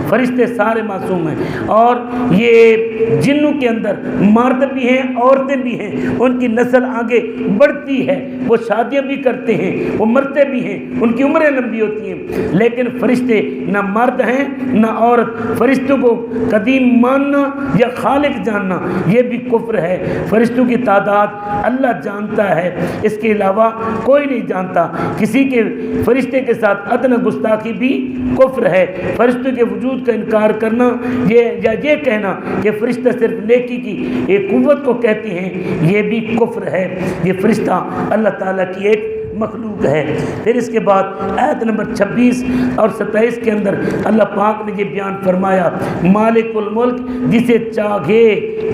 فرشتے سارے معصوم ہیں۔ اور یہ جنوں کے اندر مرد بھی ہیں عورتیں بھی ہیں، ان کی نسل آگے بڑھتی ہے، وہ شادیاں بھی کرتے ہیں، وہ مرتے بھی ہیں، ان کی عمریں لمبی ہوتی ہیں، لیکن فرشتے نہ مرد ہیں نہ عورت۔ فرشتوں کو قدیم ماننا یا خالق جاننا یہ بھی کفر ہے۔ فرشتوں کی تعداد اللہ جانتا ہے، اس کے علاوہ کوئی نہیں جانتا۔ کسی کے فرشتے کے ساتھ ادنی گستاخی بھی کفر ہے۔ فرشتوں کے وجود کا انکار کرنا یا یہ کہنا کہ فرشتہ صرف نیکی کی ایک قوت کو کہتے ہیں یہ بھی کفر ہے۔ یہ فرشتہ اللہ تعالیٰ کی ایک مخلوق ہے۔ پھر اس کے بعد آیت نمبر 26 اور 27 کے اندر اللہ پاک نے یہ بیان فرمایا، مالک الملک جسے چاہے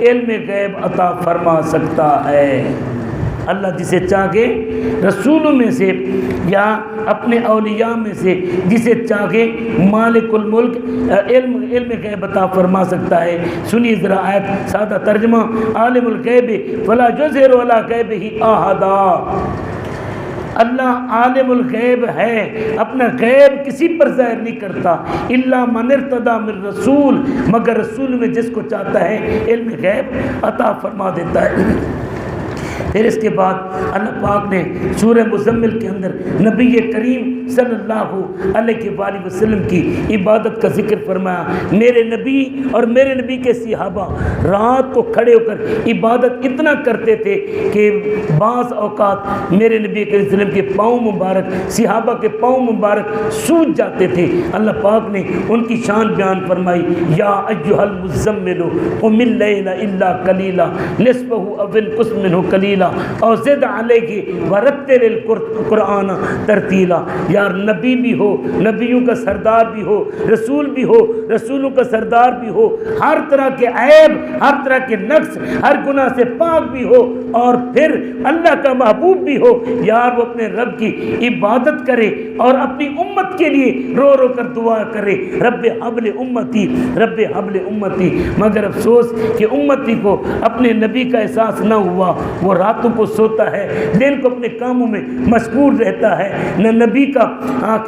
علم غیب عطا فرما سکتا ہے۔ اللہ جسے چاہے رسولوں میں سے یا اپنے اولیاء میں سے جسے چاہے مالک الملک علم غیب عطا فرما سکتا ہے۔ سنیے ذرا آیت سادہ ترجمہ، عالم الغیب فلا یظہر علی غیبہ احدا۔ اللہ عالم الغیب ہے، اپنا غیب کسی پر ظاہر نہیں کرتا، الا من ارتضی من رسول، مگر رسول میں جس کو چاہتا ہے علم غیب عطا فرما دیتا ہے۔ پھر اس کے بعد اللہ پاک نے سورہ مزمل کے اندر نبی کریم صلی اللہ علیہ وآلہ وسلم کی عبادت کا ذکر فرمایا۔ میرے نبی اور میرے نبی کے صحابہ رات کو کھڑے ہو کر عبادت اتنا کرتے تھے کہ بعض اوقات میرے نبی کریم صلی اللہ علیہ وسلم کے پاؤں مبارک، صحابہ کے پاؤں مبارک سوج جاتے تھے۔ اللہ پاک نے ان کی شان بیان فرمائی، یا ایھا المزمل قم اللیل الا قلیلا نصفہ او انقص منہ قلیلا اور زد علیہ ورتل القرآن ترتیلا۔ یار نبی بھی ہو، نبیوں کا سردار بھی ہو، رسول بھی ہو، رسولوں کا سردار بھی ہو، ہر طرح کے عیب، ہر طرح کے نقص، ہر گناہ سے پاک بھی ہو، اور پھر اللہ کا محبوب بھی ہو، یار وہ اپنے رب کی عبادت کرے اور اپنی امت کے لیے رو رو کر دعا کرے، رب حبل امتی، رب حبل امتی۔ مگر افسوس کہ امتی کو اپنے نبی کا احساس نہ ہوا، وہ راتوں کو سوتا ہے، دن کو اپنے کاموں میں مشغول رہتا ہے، نہ نبی کا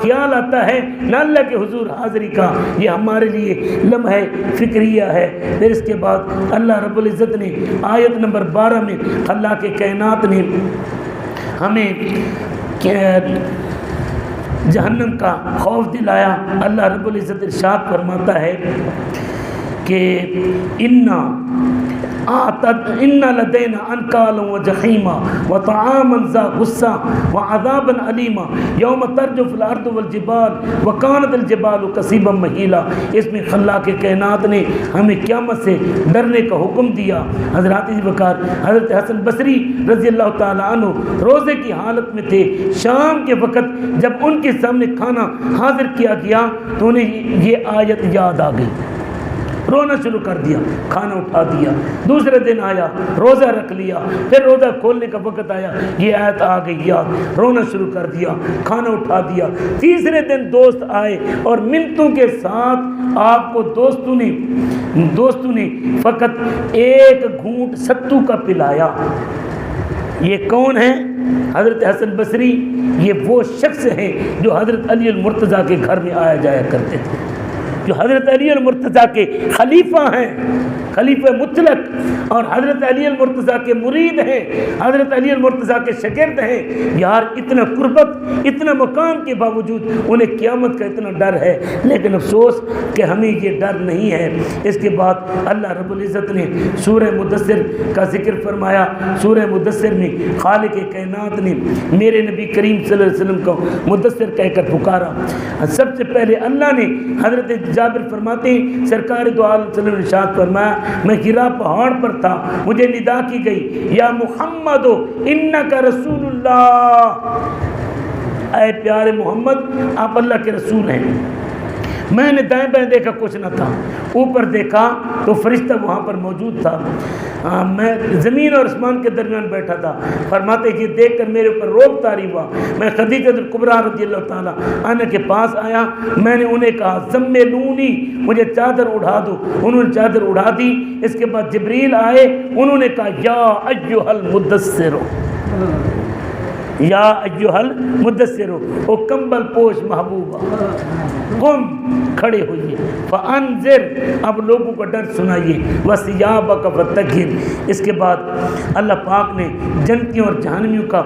خیال آتا ہے نہ اللہ کے حضور حاضری کا۔ یہ ہمارے لیے لمحہ فکریہ ہے۔ پھر اس کے بعد اللہ رب العزت نے آیت نمبر 12 میں خلاق کائنات نے ہمیں جہنم کا خوف دلایا۔ اللہ رب العزت ارشاد فرماتا ہے کہ ان لدینا انکالا وجحیما وطعاما ذا غصہ وعذابا علیما یوم ترجف الارض والجبال وکانت الجبال کثیبا مہیلا۔ اس میں خلاق کائنات نے ہمیں قیامت سے ڈرنے کا حکم دیا۔ حضرات وقار حضرت حسن بصری رضی اللہ تعالیٰ عنہ روزے کی حالت میں تھے۔ شام کے وقت جب ان کے سامنے کھانا حاضر کیا گیا تو انہیں یہ آیت یاد آ گئی، رونا شروع کر دیا، کھانا اٹھا دیا۔ دوسرے دن آیا، روزہ رکھ لیا، پھر روزہ کھولنے کا وقت آیا، یہ آیت آ گئی یاد، رونا شروع کر دیا، کھانا اٹھا دیا۔ تیسرے دن دوست آئے اور منتوں کے ساتھ آپ کو دوستوں نے فقط ایک گھونٹ ستو کا پلایا۔ یہ کون ہے؟ حضرت حسن بصری، یہ وہ شخص ہیں جو حضرت علی المرتضیٰ کے گھر میں آیا جایا کرتے تھے، جو حضرت علی المرتضیٰ کے خلیفہ ہیں، خلیفہ مطلق، اور حضرت علی المرتضیٰ کے مرید ہیں، حضرت علی المرتضیٰ کے شاگرد ہیں۔ یار اتنا قربت، اتنا مقام کے باوجود انہیں قیامت کا اتنا ڈر ہے، لیکن افسوس کہ ہمیں یہ ڈر نہیں ہے۔ اس کے بعد اللہ رب العزت نے سورہ مدثر کا ذکر فرمایا۔ سورہ مدثر میں خالق کائنات نے میرے نبی کریم صلی اللہ علیہ وسلم کو مدثر کہہ کر پکارا۔ سب سے پہلے اللہ نے حضرت جابر فرماتے ہیں سرکار دو عالم صلی اللہ علیہ وسلم نے ارشاد فرمایا، میں ہرا پہاڑ پر تھا، مجھے ندا کی گئی، یا محمد انک رسول اللہ، اے پیارے محمد آپ اللہ کے رسول ہیں۔ میں نے دائیں بائیں دیکھا کچھ نہ تھا، اوپر دیکھا تو فرشتہ وہاں پر موجود تھا، میں زمین اور آسمان کے درمیان بیٹھا تھا۔ فرماتے کہ دیکھ کر میرے اوپر روب طاری ہوا، میں خدیجہ کبریٰ رضی اللہ تعالیٰ عنہ کے پاس آیا، میں نے انہیں کہا زملونی، مجھے چادر اڑا دو، انہوں نے چادر اڑا دی۔ اس کے بعد جبریل آئے، انہوں نے کہا یا ایھا المدثر، یا ایھا المدثر، او کمبل پوش محبوبہ، قم، کھڑے ہوئیے، فانذر، اب لوگوں کو ڈر سنائیے، وثیابک فطہر۔ اس کے بعد اللہ پاک نے جنتیوں اور جہنمیوں کا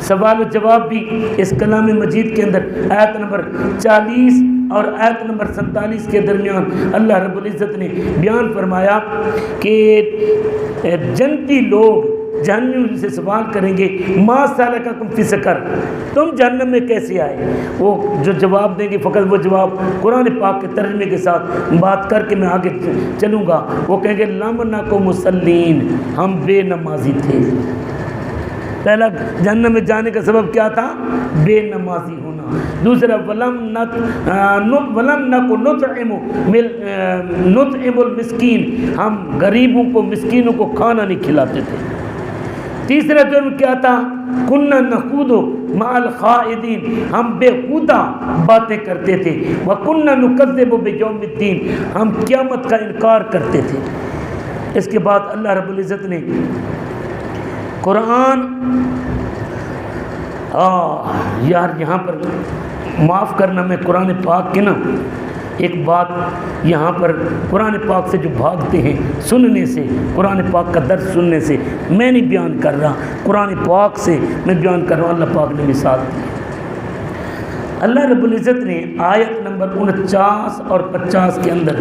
سوال و جواب بھی اس کلام مجید کے اندر آیت نمبر 40 اور آیت نمبر 47 کے درمیان اللہ رب العزت نے بیان فرمایا کہ جنتی لوگ جہنم سے سوال کریں گے ما سلککم فی سقر، تم جہنم میں کیسے آئے؟ وہ جو جواب دیں گے فقط وہ جواب قرآن پاک کے ترجمے کے ساتھ بات کر کے میں آگے چلوں گا۔ وہ کہیں گے لم نکو مصلین، ہم بے نمازی تھے۔ پہلا جہنم میں جانے کا سبب کیا تھا؟ بے نمازی ہونا۔ دوسرا ولم نکو نطعم المسکین، ہم غریبوں کو مسکینوں کو کھانا نہیں کھلاتے تھے۔ تیسرا جرم کیا تھا؟ کننا نخوض مع الخائضین، ہم بےہودہ باتیں کرتے تھے۔ وکننا نکذب بیوم الدین، ہم قیامت کا انکار کرتے تھے۔ اس کے بعد اللہ رب العزت نے قرآن، یار یہاں پر معاف کرنا، میں قرآن پاک کے نا ایک بات یہاں پر قرآن پاک سے جو بھاگتے ہیں سننے سے، قرآن پاک کا درس سننے سے، میں نہیں بیان کر رہا، قرآن پاک سے میں بیان کر رہا ہوں۔ اللہ پاک نے مثال دی۔ اللہ رب العزت نے آیت نمبر 49 اور 50 کے اندر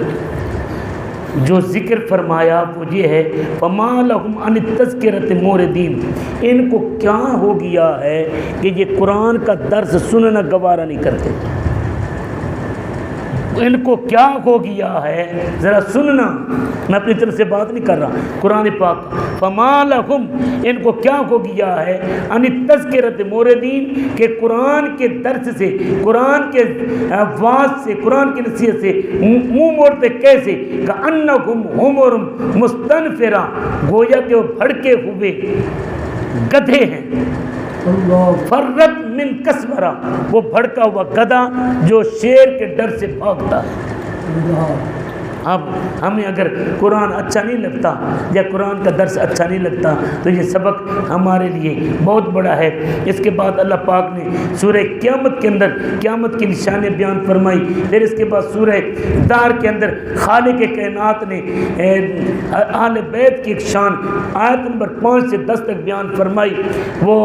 جو ذکر فرمایا وہ یہ ہے فما لہم عن التذکرۃ معرضین، ان کو کیا ہو گیا ہے کہ یہ قرآن کا درس سننا گوارا نہیں کرتے، ان کو کیا ہو گیا ہے؟ ذرا سننا، میں اپنی طرف سے بات نہیں کر رہا، قرآن پاک، فما لہم، ان کو کیا ہو گیا ہے عن التذکرۃ معرضین، کہ قرآن کے درس سے، قرآن کے واعظ سے، قرآن کی نصیحت سے منہ موڑتے کیسے؟ کأنہم حمر مستنفرہ، گویا کہ وہ بھڑکے ہوئے گدھے ہیں، فرت من کسورہ، وہ بھڑکا ہوا گدھا جو شیر کے ڈر سے بھاگتا ہے۔ اب ہمیں اگر قرآن اچھا نہیں لگتا یا قرآن کا درس اچھا نہیں لگتا تو یہ سبق ہمارے لیے بہت بڑا ہے۔ اس کے بعد اللہ پاک نے سورہ قیامت کے اندر قیامت کی نشانیں بیان فرمائی، پھر اس کے بعد سورہ دار کے اندر خالق کائنات نے اہل بیت کی ایک شان آیت نمبر 5 سے 10 تک بیان فرمائی۔ وہ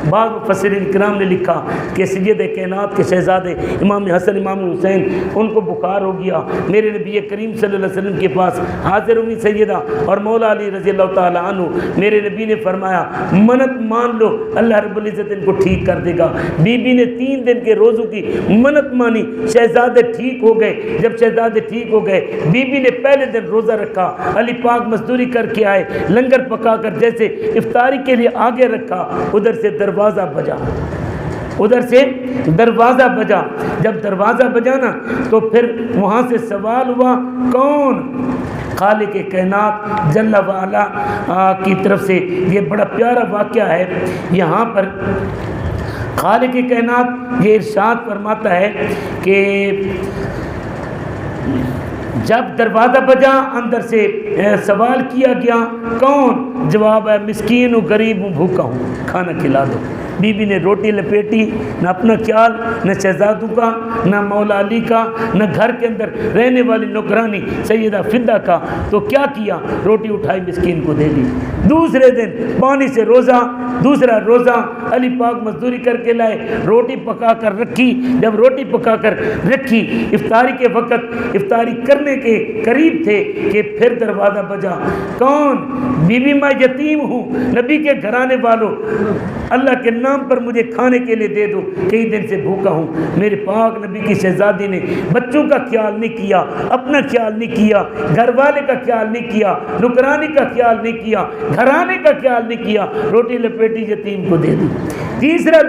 بعض مفسرین کرام نے لکھا کہ سید کائنات کے شہزادے امام حسن امام حسین ان کو بخار ہو گیا، میرے نبی کریم صلی اللہ علیہ وسلم کے پاس حاضر ہوئی سیدہ اور مولا علی رضی اللہ تعالیٰ عنہ، میرے نبی نے فرمایا منت مان لو اللہ رب العزت ان کو ٹھیک کر دے گا۔ بی بی نے 3 دن کے روزوں کی منت مانی، شہزادے ٹھیک ہو گئے۔ جب شہزادے ٹھیک ہو گئے بی بی نے پہلے دن روزہ رکھا، علی پاک مزدوری کر کے آئے، لنگر پکا کر جیسے افطاری کے لیے آگے رکھا، ادھر سے دروازہ بجا، ادھر سے دروازہ بجا۔ جب دروازہ بجا نا تو پھر وہاں سے سوال ہوا کون؟ خالق کائنات جل وعلا کی طرف سے۔ یہ بڑا پیارا واقعہ ہے، یہاں پر خالق کائنات یہ ارشاد فرماتا ہے کہ جب دروازہ بجا اندر سے سوال کیا گیا کون؟ جواب ہے مسکین ہوں، غریب ہوں، بھوکا ہوں، کھانا کھلا دو۔ بی بی نے روٹی لپیٹی، نہ اپنا خیال، نہ شہزادوں کا، نہ مولا علی کا، نہ گھر کے اندر رہنے والی نوکرانی سیدہ فدہ کا، تو کیا کیا؟ روٹی اٹھائی مسکین کو دے دی۔ دوسرے دن پانی سے روزہ، دوسرا روزہ، علی پاک مزدوری کر کے لائے، روٹی پکا کر رکھی۔ جب روٹی پکا کر رکھی افطاری کے وقت، افطاری کرنے کے قریب تھے کہ پھر دروازہ بجا کون؟ بی بی میں یتیم ہوں، نبی کے گھرانے والوں، اللہ کے نام نام پر مجھے کھانے کے لیے دے دو، کئی دن سے بھوکا ہوں۔ میرے پاک نبی کی شہزادی نے بچوں کا خیال نہیں کیا، اپنا خیال نہیں کیا، گھر والے کا خیال نہیں کیا، نکرانی کا خیال نہیں کیا، گھرانے کا خیال نہیں کیا، روٹی لپیٹی یتیم کو دے دی۔ تیسرا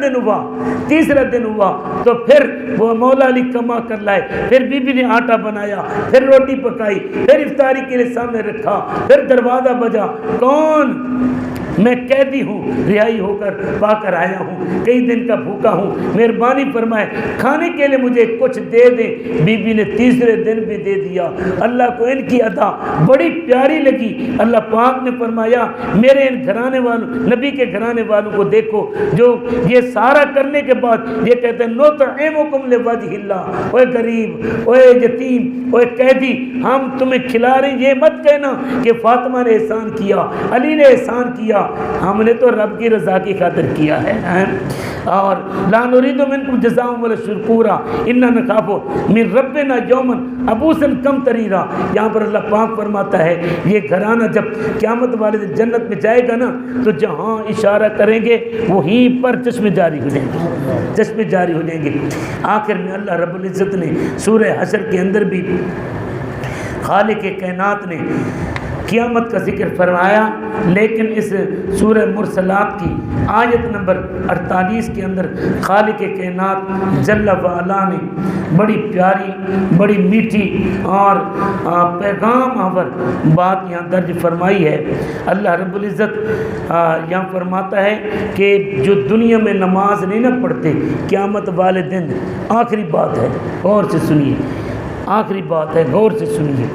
دن ہوا تو پھر وہ مولا علی کما کر لائے، پھر بی بی نے آٹا بنایا، پھر روٹی پکائی، پھر افطاری کے لیے سامنے رکھا، پھر دروازہ بجا، کون؟ میں قیدی ہوں، رہائی ہو کر پا کر آیا ہوں، کئی دن کا بھوکا ہوں، مہربانی فرمائے کھانے کے لیے مجھے کچھ دے دیں۔ بی بی نے تیسرے دن بھی دے دیا۔ اللہ کو ان کی ادا بڑی پیاری لگی۔ اللہ پاک نے فرمایا میرے ان گھرانے والوں، نبی کے گھرانے والوں کو دیکھو جو یہ سارا کرنے کے بعد یہ کہتے ہیں نطعمکم لوجہ اللہ، اوے غریب، اوے یتیم، اوے قیدی، ہم تمہیں کھلا رہے ہیں، یہ مت کہنا کہ فاطمہ نے احسان کیا، علی نے احسان کیا، ہم نے تو رب کی رضا کی خاطر کیا ہے۔ اور لا نريد منكم جزاء ولا شکورا انا نخاف من ربنا یوما عبوسا قمطريرا۔ یہاں پر اللہ پاک فرماتا ہے یہ گھرانہ جب قیامت والے دن جنت میں جائے گا نا تو جہاں اشارہ کریں گے وہیں پر چشمے جاری ہو جائیں گے، چشمے جاری ہو جائیں گے۔ آخر میں اللہ رب العزت نے سورہ حشر کے اندر بھی خالق کائنات نے قیامت کا ذکر فرمایا، لیکن اس سورہ مرسلات کی آیت نمبر 48 کے اندر خالق کائنات جل وعلا نے بڑی پیاری، بڑی میٹھی اور پیغام آور بات یہاں درج فرمائی ہے۔ اللہ رب العزت یہاں فرماتا ہے کہ جو دنیا میں نماز نہیں نہ پڑھتے، قیامت والے دن، آخری بات ہے، غور سے سنیے، آخری بات ہے، غور سے سنیے،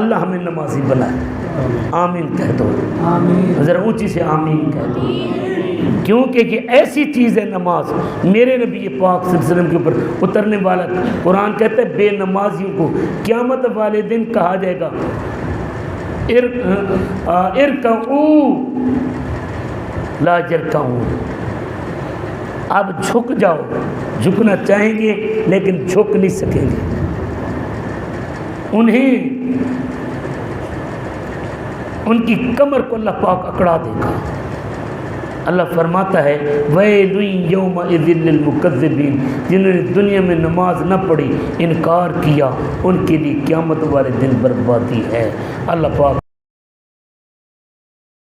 اللہ ہمیں نمازی بنائے۔ آمین کہہ دو، ذرا اونچی سے آمین کہہ دو، کیونکہ یہ ایسی چیز ہے نماز، میرے نبی پاک صلی اللہ علیہ وسلم کے اوپر اترنے والا قرآن کہتا ہے بے نمازیوں کو قیامت والے دن کہا جائے گا ارکعوا لا یرکعون، اب جھک جاؤ، جھکنا چاہیں گے لیکن جھک نہیں سکیں گے، انہیں ان کی کمر کو اللہ پاک اکڑا دے گا۔ اللہ فرماتا ہے وَيْلٌ يَوْمَئِذٍ لِّلْمُكَذِّبِينَ، جنہوں نے دنیا میں نماز نہ پڑھی، انکار کیا، ان کے لیے قیامت والے دن بربادی ہے۔ اللہ پاک